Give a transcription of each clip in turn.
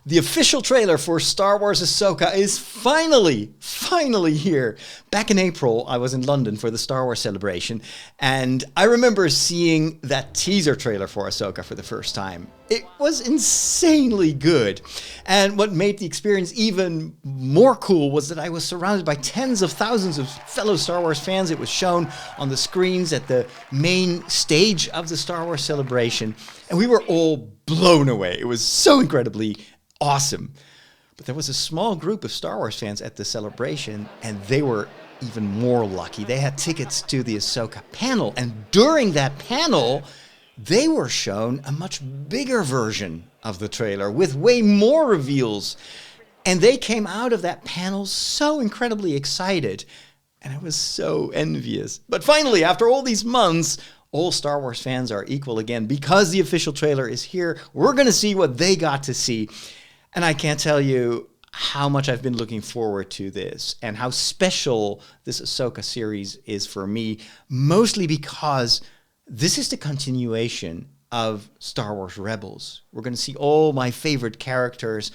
The official trailer for Star Wars Ahsoka is finally here. Back in April, I was in London for the Star Wars celebration, and I remember seeing that teaser trailer for Ahsoka for the first time. It was insanely good. And what made the experience even more cool was that I was surrounded by tens of thousands of fellow Star Wars fans. It was shown on the screens at the main stage of the Star Wars celebration, and we were all blown away. It was so incredibly awesome. But there was a small group of Star Wars fans at the celebration, and they were even more lucky. They had tickets to the Ahsoka panel, and during that panel, they were shown a much bigger version of the trailer with way more reveals. And they came out of that panel so incredibly excited. And I was so envious. But finally, after all these months, all Star Wars fans are equal again. Because the official trailer is here, we're going to see what they got to see. And I can't tell you how much I've been looking forward to this and how special this Ahsoka series is for me, mostly because this is the continuation of Star Wars Rebels. We're going to see all my favorite characters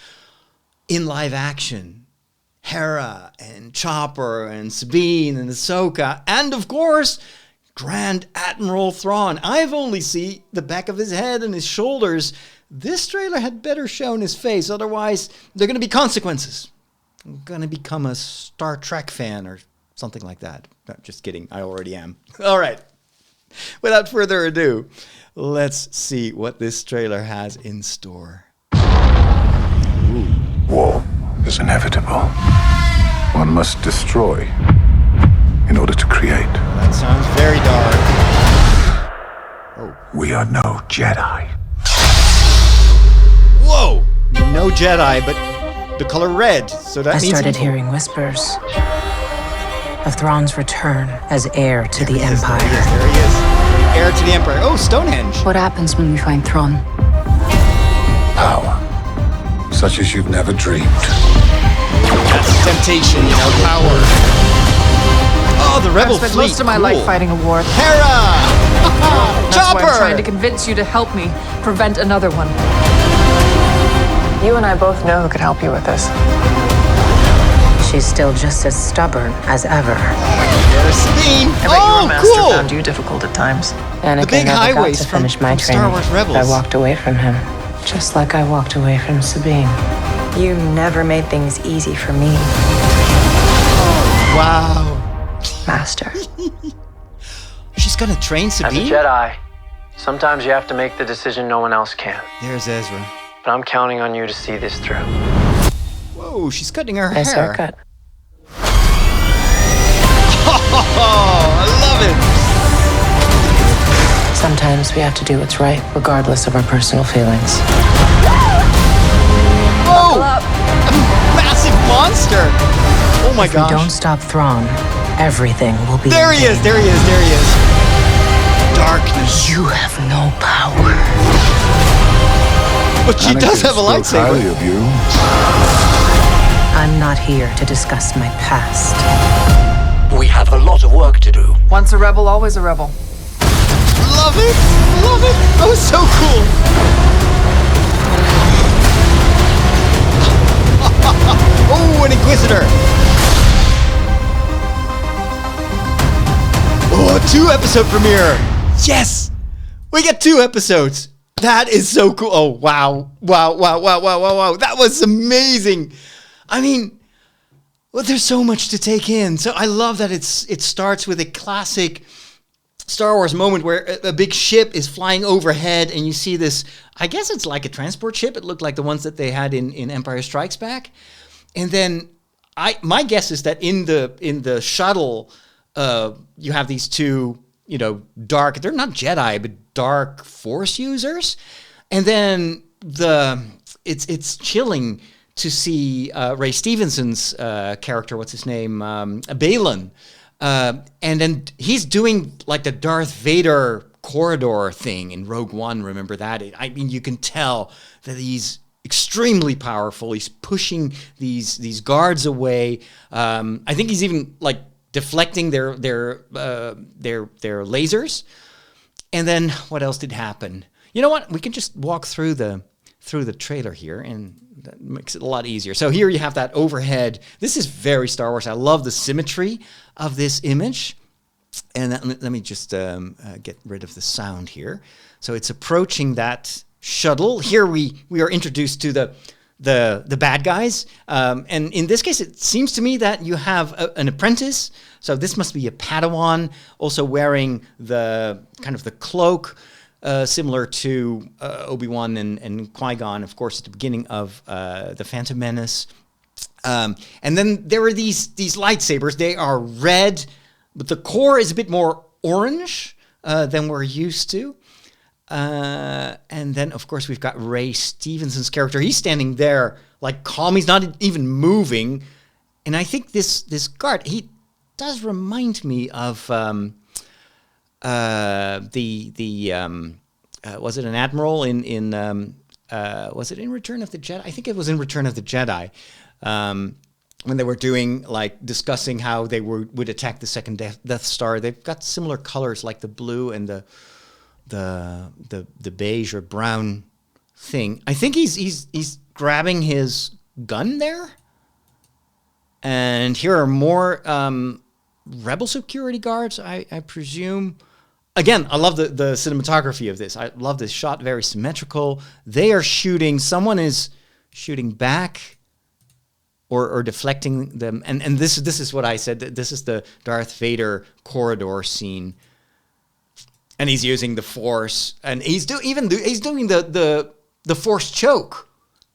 in live action. Hera and Chopper and Sabine and Ahsoka. And of course, Grand Admiral Thrawn. I've only seen the back of his head and his shoulders. This trailer had better shown his face. Otherwise, there are going to be consequences. I'm going to become a Star Trek fan or something like that. No, just kidding. I already am. All right. Without further ado, let's see what this trailer has in store. Ooh. War is inevitable. One must destroy in order to create. That sounds very dark. Oh. We are no Jedi. Whoa! No Jedi, but the color red. So that means I started hearing whispers of Thrawn's return as heir to the Empire. There he is. Heir to the Empire. Oh, Stonehenge. What happens when we find Thrawn? Power. Such as you've never dreamed. That's temptation, power. Oh, the rebel fleet. I've spent most of my life fighting a war. Hera! That's Chopper! why I'm trying to convince you to help me prevent another one. You and I both know who could help you with this. She's still just as stubborn as ever. There's Sabine. I bet your master Cool! found you difficult at times. Anakin big never got highways to finish my from Star training. Wars Rebels. I walked away from him, just like I walked away from Sabine. You never made things easy for me, Wow. Master. She's gonna train As a Sabine? Jedi, sometimes you have to make the decision no one else can. There's Ezra. But I'm counting on you to see this through. Whoa, she's cutting her Nice hair. haircut. Oh, I love it. Sometimes we have to do what's right, regardless of our personal feelings. Whoa! A massive monster! Oh my If gosh. we don't stop Thrawn, everything will be There in he is, vain. there he is, there he is. Darkness. You have no power. But she does have a Anakin spoke highly lightsaber. of you. I'm not here to discuss my past. We have a lot of work to do. Once a rebel, always a rebel. Love it, love it. That was so cool. Oh, an Inquisitor. Oh, a 2-episode premiere. Yes, we get 2 episodes. That is so cool. Oh, wow. Wow. That was amazing. I mean, well, there's so much to take in. So I love that it starts with a classic Star Wars moment where a big ship is flying overhead and you see this, I guess it's like a transport ship. It looked like the ones that they had in Empire Strikes Back. And then my guess is that in the shuttle, you have these two, dark, they're not Jedi, but dark Force users. And then it's chilling to see Ray Stevenson's character, what's his name, Balin. And then he's doing like the Darth Vader corridor thing in Rogue One. Remember that? I mean, you can tell that he's extremely powerful. He's pushing these guards away. I think he's even like deflecting their lasers. And then what else did happen? You know what? We can just walk through the through the trailer here, and that makes it a lot easier. So here you have that overhead. This is very Star Wars. I love the symmetry of this image. And let me just get rid of the sound here. So it's approaching that shuttle. Here we are introduced to the bad guys. And in this case, it seems to me that you have an apprentice. So this must be a Padawan, also wearing the kind of the cloak, similar to Obi-Wan and Qui-Gon, of course, at the beginning of The Phantom Menace. And then there are these lightsabers. They are red, but the core is a bit more orange than we're used to. And then, of course, we've got Ray Stevenson's character. He's standing there like calm. He's not even moving. And I think this guard, he does remind me of was it an admiral in was it in Return of the Jedi? I think it was in Return of the Jedi. When they were discussing how they would attack the second Death Star. They've got similar colors, like the blue and the beige or brown thing. I think he's grabbing his gun there. And here are more rebel security guards, I presume. Again, I love the cinematography of this. I love this shot, very symmetrical. They are shooting. Someone is shooting back or deflecting them. And this is what I said. This is the Darth Vader corridor scene. And he's using the Force. And he's doing the Force choke.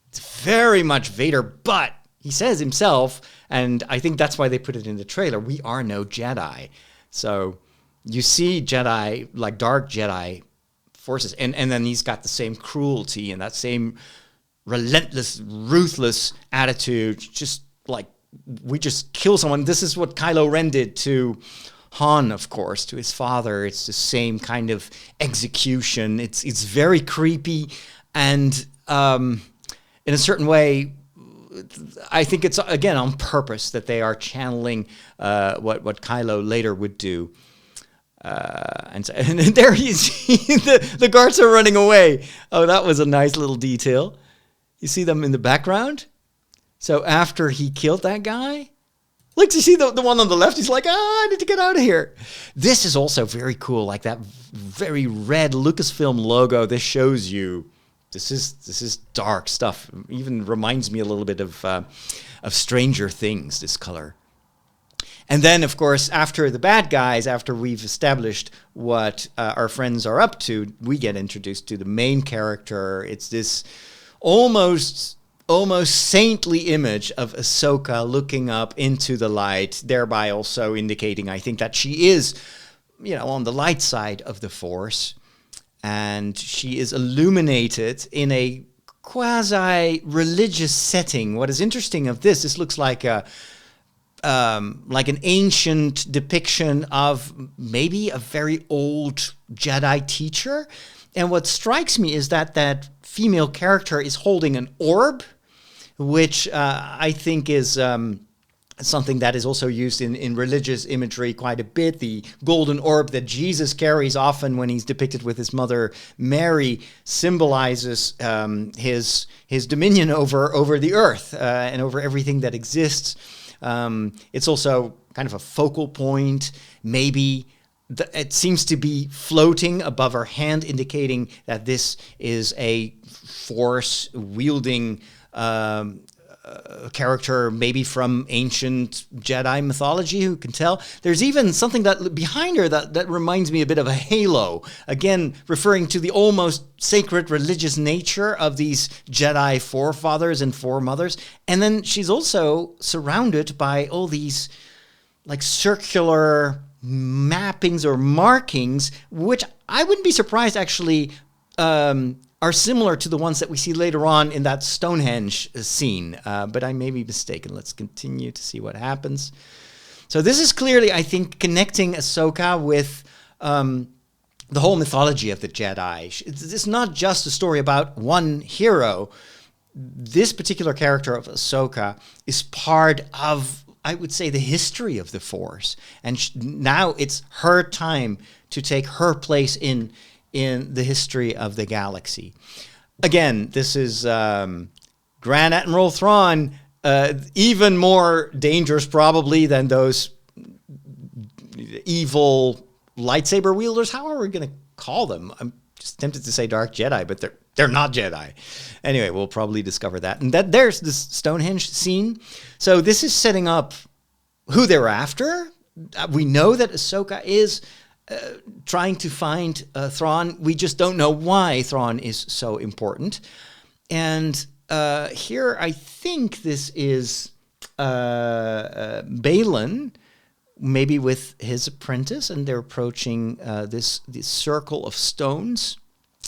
It's very much Vader, but he says himself, and I think that's why they put it in the trailer, we are no Jedi. So you see Jedi, like dark Jedi forces, and then he's got the same cruelty and that same relentless, ruthless attitude, just like, we just kill someone. This is what Kylo Ren did to Han, of course, to his father. It's the same kind of execution. It's very creepy, and in a certain way, I think it's, again, on purpose that they are channeling what Kylo later would do. And there you see the guards are running away. Oh, that was a nice little detail. You see them in the background. So after he killed that guy, look, you see the one on the left. He's like, I need to get out of here. This is also very cool, like that very red Lucasfilm logo. This shows you this is dark stuff. Even reminds me a little bit of Stranger Things, this color. And then, of course, after the bad guys, after we've established what our friends are up to, we get introduced to the main character. It's this almost saintly image of Ahsoka looking up into the light, thereby also indicating, I think, that she is, on the light side of the Force. And she is illuminated in a quasi-religious setting. What is interesting of this looks like an ancient depiction of maybe a very old Jedi teacher. And what strikes me is that female character is holding an orb, which I think is something that is also used in religious imagery quite a bit. The golden orb that Jesus carries often when he's depicted with his mother Mary symbolizes his dominion over the earth and over everything that exists. It's also kind of a focal point. Maybe it seems to be floating above her hand, indicating that this is a Force-wielding character, maybe from ancient Jedi mythology, who can tell. There's even something that behind her that reminds me a bit of a halo, again referring to the almost sacred religious nature of these Jedi forefathers and foremothers. And then she's also surrounded by all these like circular mappings or markings, which I wouldn't be surprised actually are similar to the ones that we see later on in that Stonehenge scene. But I may be mistaken. Let's continue to see what happens. So this is clearly, I think, connecting Ahsoka with the whole mythology of the Jedi. It's not just a story about one hero. This particular character of Ahsoka is part of, I would say, the history of the Force. And now it's her time to take her place in the history of the galaxy. again, this is Grand Admiral Thrawn, even more dangerous probably than those evil lightsaber wielders. How are we going to call them? I'm just tempted to say Dark Jedi, but they're not Jedi. Anyway, we'll probably discover that. And there's this Stonehenge scene. So this is setting up who they're after. We know that Ahsoka is trying to find Thrawn. We just don't know why Thrawn is so important. And here I think this is Balin, maybe with his apprentice, and they're approaching this circle of stones.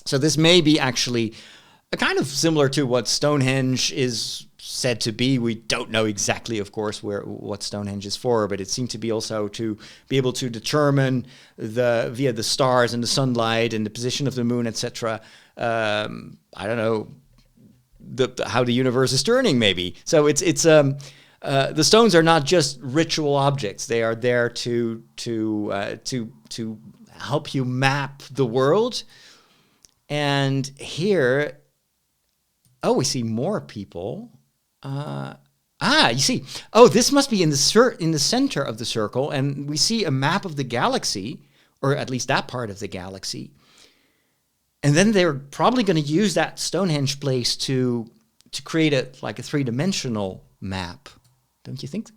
So this may be actually kind of similar to what Stonehenge is said to be. We don't know exactly, of course, what Stonehenge is for, but it seemed to be also to be able to determine via the stars and the sunlight and the position of the moon, etc. I don't know how the universe is turning, maybe. So it's the stones are not just ritual objects; they are there to help you map the world. And here, we see more people. You see. Oh, this must be in the center of the circle, and we see a map of the galaxy, or at least that part of the galaxy. And then they're probably going to use that Stonehenge place to create a three-dimensional map, don't you think?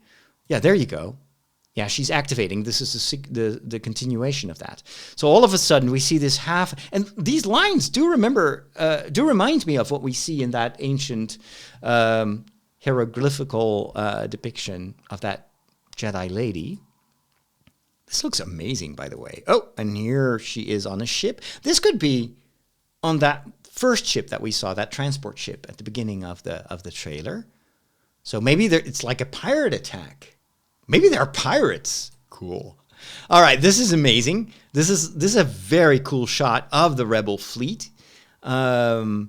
Yeah, there you go. Yeah, she's activating. This is the continuation of that. So all of a sudden we see this half, and these lines do remind me of what we see in that ancient hieroglyphical depiction of that Jedi lady. This looks amazing, by the way. Oh, and here she is on a ship. This could be on that first ship that we saw, that transport ship at the beginning of the trailer. So maybe it's like a pirate attack. Maybe they're pirates. Cool. All right, this is amazing. This is a very cool shot of the Rebel fleet, and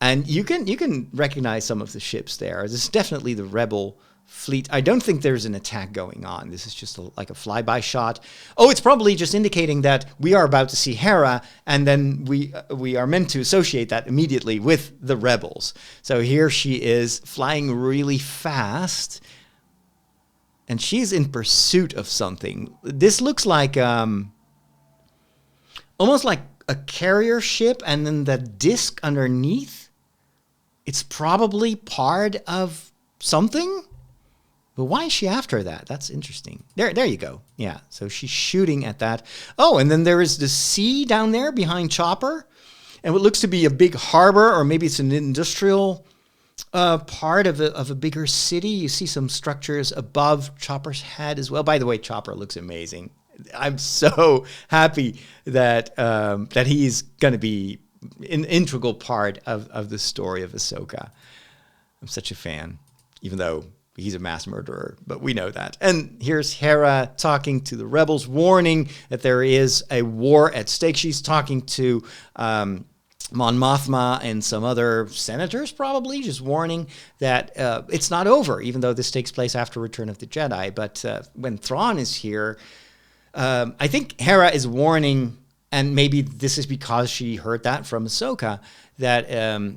you can recognize some of the ships there. This is definitely the Rebel fleet. I don't think there's an attack going on. This is just like a flyby shot. Oh, it's probably just indicating that we are about to see Hera, and then we are meant to associate that immediately with the Rebels. So here she is flying really fast. And she's in pursuit of something. This looks like almost like a carrier ship, and then the disc underneath, it's probably part of something. But why is she after that? That's interesting. There you go. Yeah, so she's shooting at that. Oh, and then there is the sea down there behind Chopper, and what looks to be a big harbor, or maybe it's an industrial part of a bigger city. You see some structures above Chopper's head as well. By the way, Chopper looks amazing. I'm so happy that that he's going to be an integral part of the story of Ahsoka. I'm such a fan, even though he's a mass murderer, but we know that. And here's Hera talking to the rebels, warning that there is a war at stake. She's talking to Mon Mothma and some other senators, probably, just warning that it's not over, even though this takes place after Return of the Jedi. But when Thrawn is here, I think Hera is warning, and maybe this is because she heard that from Ahsoka, that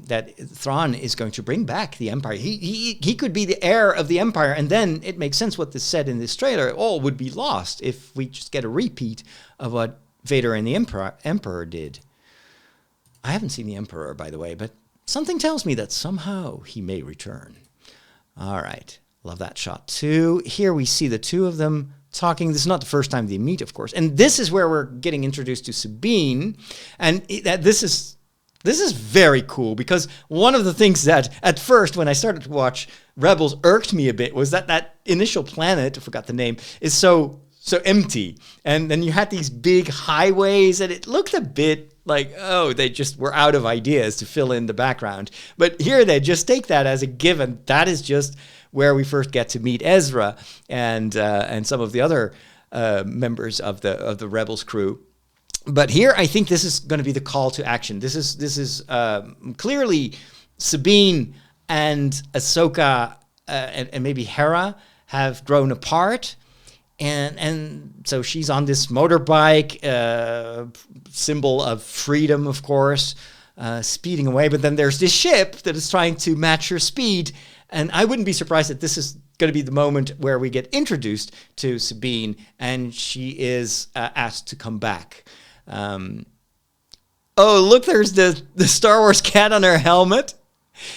that Thrawn is going to bring back the Empire. He could be the heir of the Empire, and then it makes sense what this said in this trailer. All would be lost if we just get a repeat of what Vader and the Emperor did. I haven't seen the Emperor, by the way, but something tells me that somehow he may return. All right. Love that shot, too. Here we see the two of them talking. This is not the first time they meet, of course. And this is where we're getting introduced to Sabine. And this is very cool, because one of the things that at first when I started to watch Rebels irked me a bit was that initial planet, I forgot the name, is so empty. And then you had these big highways, and it looked a bit like, oh, they just were out of ideas to fill in the background. But here they just take that as a given. That is just where we first get to meet Ezra and some of the other members of the Rebels crew. But here, I think this is going to be the call to action. This is clearly Sabine and Ahsoka and maybe Hera have grown apart. And so she's on this motorbike, symbol of freedom, of course. speeding away. But then there's this ship that is trying to match her speed. And I wouldn't be surprised that this is going to be the moment where we get introduced to Sabine and she is asked to come back. Oh, look, there's the Star Wars cat on her helmet.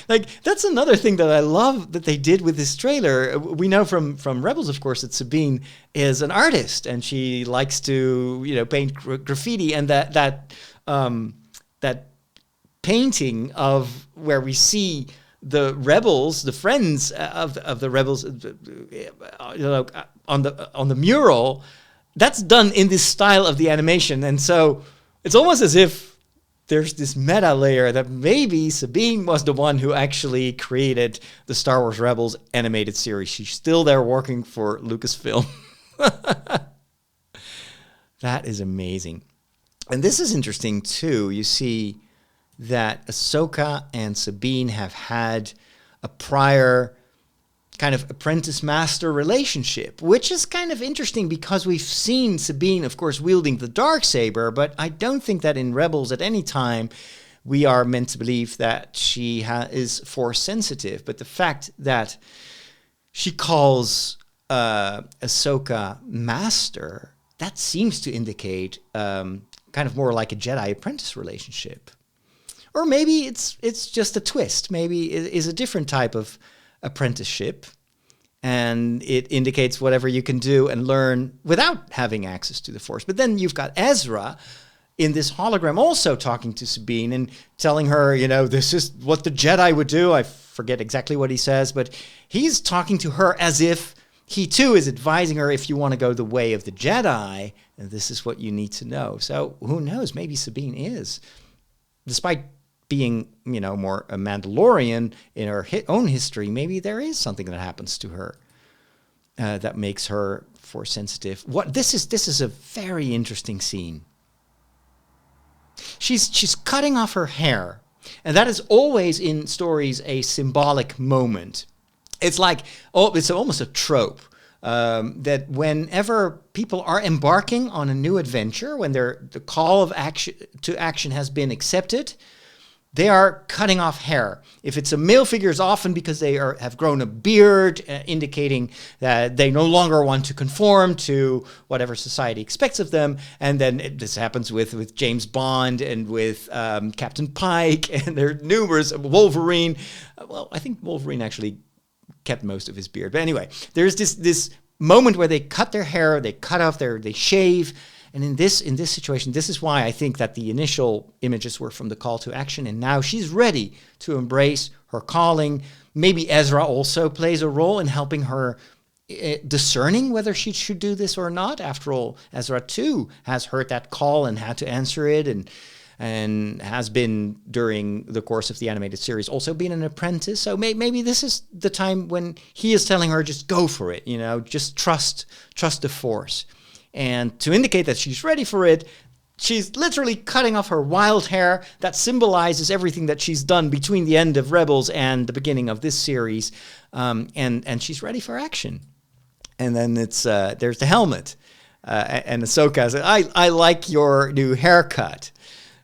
Like, that's another thing that I love that they did with this trailer. We know from Rebels, of course, that Sabine is an artist and she likes to, paint graffiti. And that painting of where we see the rebels, the friends of the rebels, on the mural, that's done in this style of the animation. And so it's almost as if there's this meta layer that maybe Sabine was the one who actually created the Star Wars Rebels animated series. She's still there working for Lucasfilm. That is amazing. And this is interesting too. You see that Ahsoka and Sabine have had a prior kind of apprentice-master relationship, which is kind of interesting because we've seen Sabine, of course, wielding the Darksaber, but I don't think that in Rebels at any time we are meant to believe that she is Force-sensitive. But the fact that she calls Ahsoka Master, that seems to indicate kind of more like a Jedi-apprentice relationship. Or maybe it's just a twist. Maybe it is a different type of apprenticeship, and it indicates whatever you can do and learn without having access to the Force. But then you've got Ezra in this hologram also talking to Sabine and telling her, this is what the Jedi would do. I forget exactly what he says, but he's talking to her as if he too is advising her, if you want to go the way of the Jedi, and this is what you need to know. So who knows? Maybe Sabine is, despite being, more a Mandalorian in her own history, maybe there is something that happens to her that makes her Force sensitive. This is a very interesting scene. She's cutting off her hair, and that is always in stories a symbolic moment. It's like it's almost a trope that whenever people are embarking on a new adventure, when the call of action has been accepted, they are cutting off hair. If it's a male figure, it's often because they have grown a beard, indicating that they no longer want to conform to whatever society expects of them. And then this happens with James Bond and with Captain Pike, and there are numerous. Wolverine. Well, I think Wolverine actually kept most of his beard. But anyway, there's this moment where they cut their hair, they cut off they shave. And in this situation, this is why I think that the initial images were from the call to action, and now she's ready to embrace her calling. Maybe Ezra also plays a role in helping her discerning whether she should do this or not. After all, Ezra too has heard that call and had to answer it, and has been, during the course of the animated series, also been an apprentice. So maybe this is the time when he is telling her, just go for it, just trust the Force. And to indicate that she's ready for it, she's literally cutting off her wild hair. That symbolizes everything that she's done between the end of Rebels and the beginning of this series. And she's ready for action. And then there's the helmet. And Ahsoka says, I like your new haircut.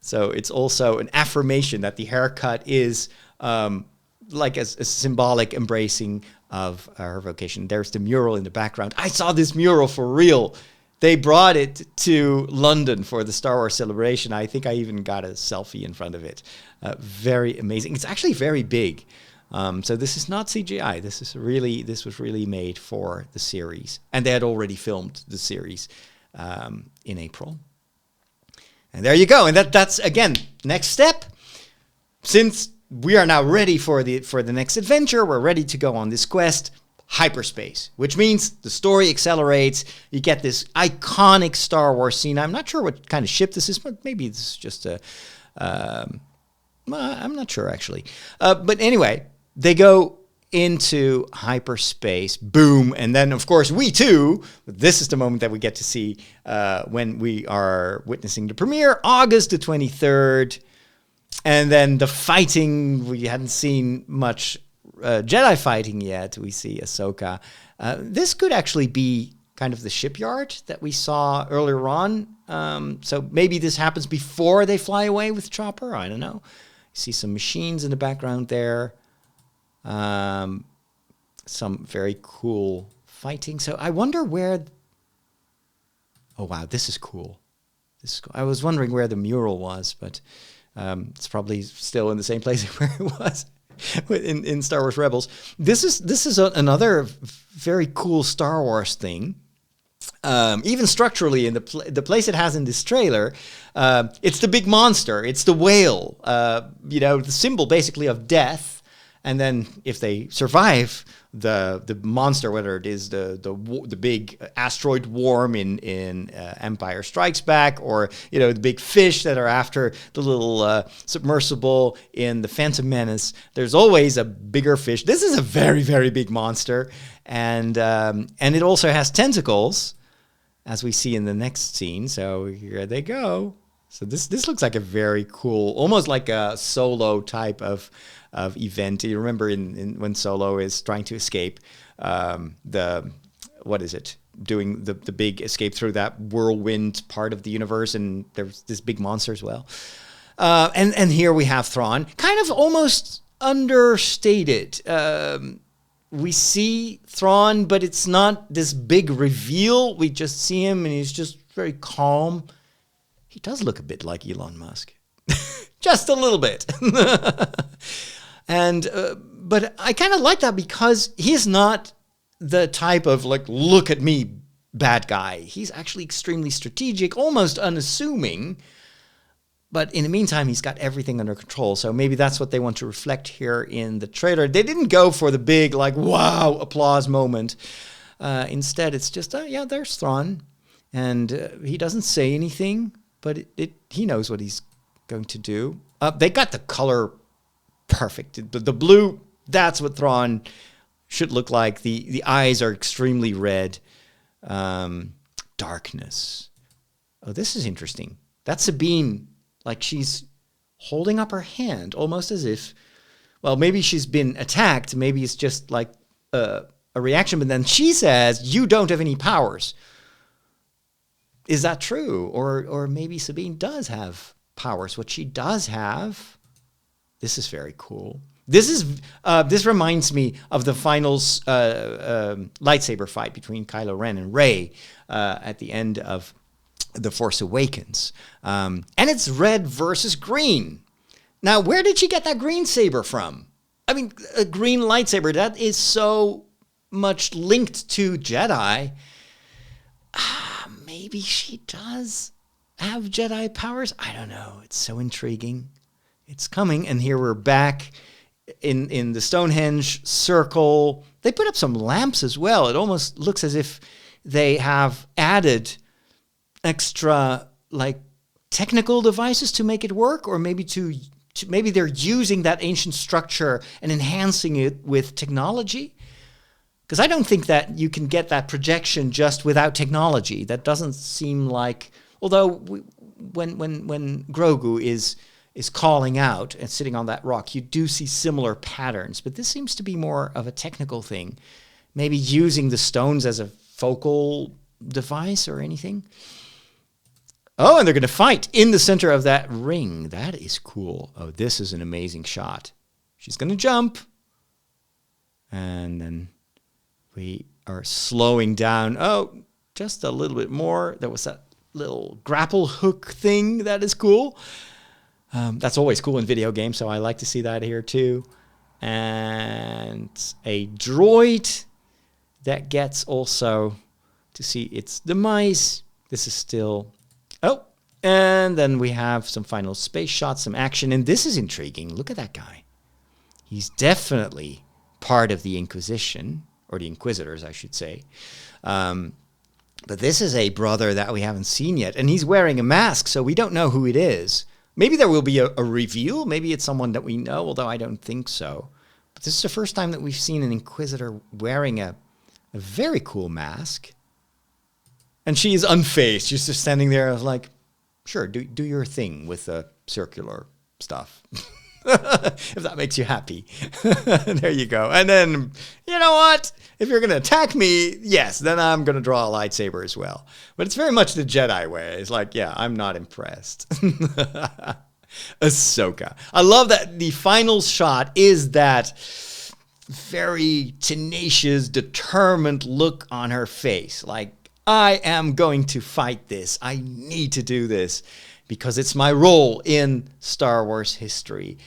So it's also an affirmation that the haircut is like a symbolic embracing of her vocation. There's the mural in the background. I saw this mural for real. They brought it to London for the Star Wars celebration. I think I even got a selfie in front of it. Very amazing. It's actually very big. So this is not CGI. This was really made for the series. And they had already filmed the series in April. And there you go. And that's again, next step. Since we are now ready for the next adventure, we're ready to go on this quest. Hyperspace, which means the story accelerates. You get this iconic Star Wars scene. I'm not sure what kind of ship this is, but maybe this is just I'm not sure actually. But anyway, they go into hyperspace, boom, and then of course this is the moment that we get to see when we are witnessing the premiere, August the 23rd, and then the fighting. We hadn't seen much Jedi fighting yet. We see Ahsoka. This could actually be kind of the shipyard that we saw earlier on. So maybe this happens before they fly away with Chopper. I don't know. see some machines in the background there. Some very cool fighting. So I wonder where... Oh, wow, this is cool. I was wondering where the mural was, but it's probably still in the same place where it was in Star Wars Rebels. This is another very cool Star Wars thing. Even structurally, in the place it has in this trailer, it's the big monster. It's the whale. The symbol basically of death. And then if they survive the monster, whether it is the big asteroid worm in Empire Strikes Back, or the big fish that are after the little submersible in the Phantom Menace, there's always a bigger fish. This is a very, very big monster, and it also has tentacles, as we see in the next scene. So here they go. So this looks like a very cool, almost like a Solo type of event. You remember when Solo is trying to escape doing the big escape through that whirlwind part of the universe, and there's this big monster as well. And here we have Thrawn, kind of almost understated. We see Thrawn, but it's not this big reveal. We just see him, and he's just very calm. He does look a bit like Elon Musk. Just a little bit. But I kind of like that because he's not the type of look at me bad guy. He's actually extremely strategic, almost unassuming. But in the meantime, he's got everything under control. So maybe that's what they want to reflect here in the trailer. They didn't go for the big wow applause moment. Instead, it's just, there's Thrawn. And he doesn't say anything, but he knows what he's going to do. They got the color perfect. The blue, that's what Thrawn should look like. The eyes are extremely red. Darkness. Oh, this is interesting. That's Sabine. She's holding up her hand, almost as if, maybe she's been attacked. Maybe it's just a reaction. But then she says, "You don't have any powers." Is that true? Or maybe Sabine does have powers. What she does have, this is very cool. This reminds me of the final lightsaber fight between Kylo Ren and Rey at the end of The Force Awakens. And it's red versus green. Now, where did she get that green saber from? I mean, a green lightsaber, that is so much linked to Jedi. Maybe she does have Jedi powers. I don't know. It's so intriguing. It's coming. And here we're back in the Stonehenge circle. They put up some lamps as well. It almost looks as if they have added extra technical devices to make it work, or maybe maybe they're using that ancient structure and enhancing it with technology. Because I don't think that you can get that projection just without technology. That doesn't seem like... Although when Grogu is calling out and sitting on that rock, you do see similar patterns. But this seems to be more of a technical thing. Maybe using the stones as a focal device or anything. Oh, and they're going to fight in the center of that ring. That is cool. Oh, this is an amazing shot. She's going to jump. And then... we are slowing down. Oh, just a little bit more. There was that little grapple hook thing. That is cool. That's always cool in video games, so I like to see that here too. And a droid that gets also to see its demise. This is still... Oh, and then we have some final space shots, some action. And this is intriguing. Look at that guy. He's definitely part of the Inquisition. Or the Inquisitors, I should say. But this is a brother that we haven't seen yet. And he's wearing a mask, so we don't know who it is. Maybe there will be a reveal. Maybe it's someone that we know, although I don't think so. But this is the first time that we've seen an Inquisitor wearing a very cool mask. And she is unfazed. She's just standing there sure, do your thing with the circular stuff. If that makes you happy. There you go. And then, you know what? If you're going to attack me, yes, then I'm going to draw a lightsaber as well. But it's very much the Jedi way. It's I'm not impressed. Ahsoka. I love that the final shot is that very tenacious, determined look on her face. Like, I am going to fight this. I need to do this because it's my role in Star Wars history.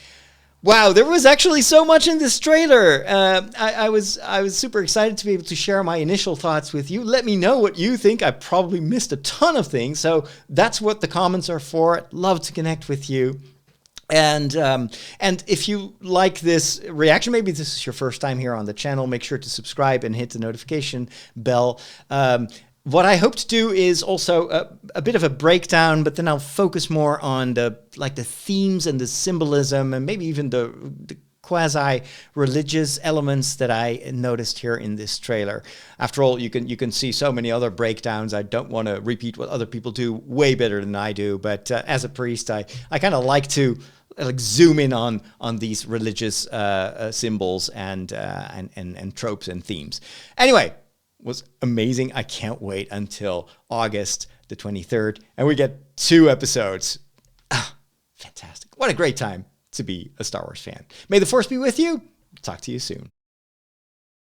Wow, there was actually so much in this trailer. I was super excited to be able to share my initial thoughts with you. Let me know what you think. I probably missed a ton of things, so that's what the comments are for. I'd love to connect with you. And if you like this reaction, maybe this is your first time here on the channel, make sure to subscribe and hit the notification bell. What I hope to do is also a bit of a breakdown, but then I'll focus more on the themes and the symbolism and maybe even the quasi-religious elements that I noticed here in this trailer. After all, you can see so many other breakdowns. I don't want to repeat what other people do way better than I do, but as a priest, I kind of like to zoom in on these religious symbols and tropes and themes. Anyway, was amazing. I can't wait until August the 23rd, and we get 2 episodes. Fantastic. What a great time to be a Star Wars fan. May the Force be with you. Talk to you soon.